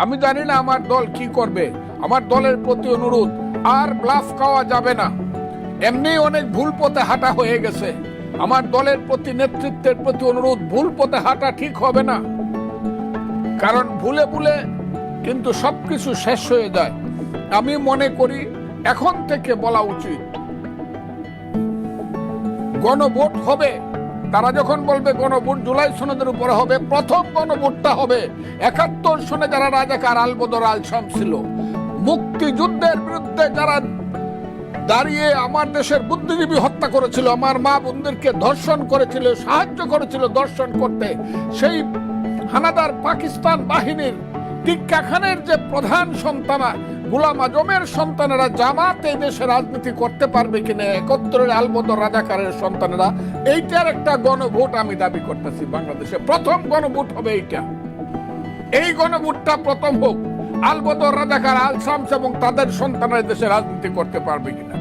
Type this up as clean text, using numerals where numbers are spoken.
আমি জানি না আমার দল কি করবে। আমার দলের প্রতি অনুরোধ, আর ব্লাফ খাওয়া যাবে না। এমনি অনেক ভুল পথে হাঁটা হয়ে গেছে। আমার দলের প্রতি, নেতৃত্বের প্রতি অনুরোধ, ভুল পথে হাঁটা ঠিক হবে না। কারণ ভুলে ভুলে কিন্তু সবকিছু শেষ হয়ে যায়। আমি মনে করি এখন থেকে বলা উচিত, গণভোট হবে। তারা যখন বলবে গণভোট জুলাই সনদের উপরে হবে, প্রথম গণভোটটা হবে ৭১ সনে যারা রাজাকার আলবদর আল শামস ছিল, মুক্তিযুদ্ধের বিরুদ্ধে যারা দাঁড়িয়ে আমার দেশের বুদ্ধিজীবী হত্যা করেছিল, আমার মা বোনদেরকে ধর্ষণ করেছিল, সাহায্য করেছিল ধর্ষণ করতে, সেই হানাদার পাকিস্তান বাহিনীর টিক্কা খানের যে প্রধান সন্তান গোলাম আজমের সন্তানেরা জামাত এই দেশে রাজনীতি করতে পারবে কিনা, ৭১ আলবদর রাজাকারের সন্তানেরা, এইটার একটা গণভোট আমি দাবি করতেছি। বাংলাদেশে প্রথম গণভোট হবে এইটা। এই গণভোটটা প্রথম হোক, আলবদর রাজাকার আল শামস এবং তাদের সন্তানেরা দেশে রাজনীতি করতে পারবে কিনা।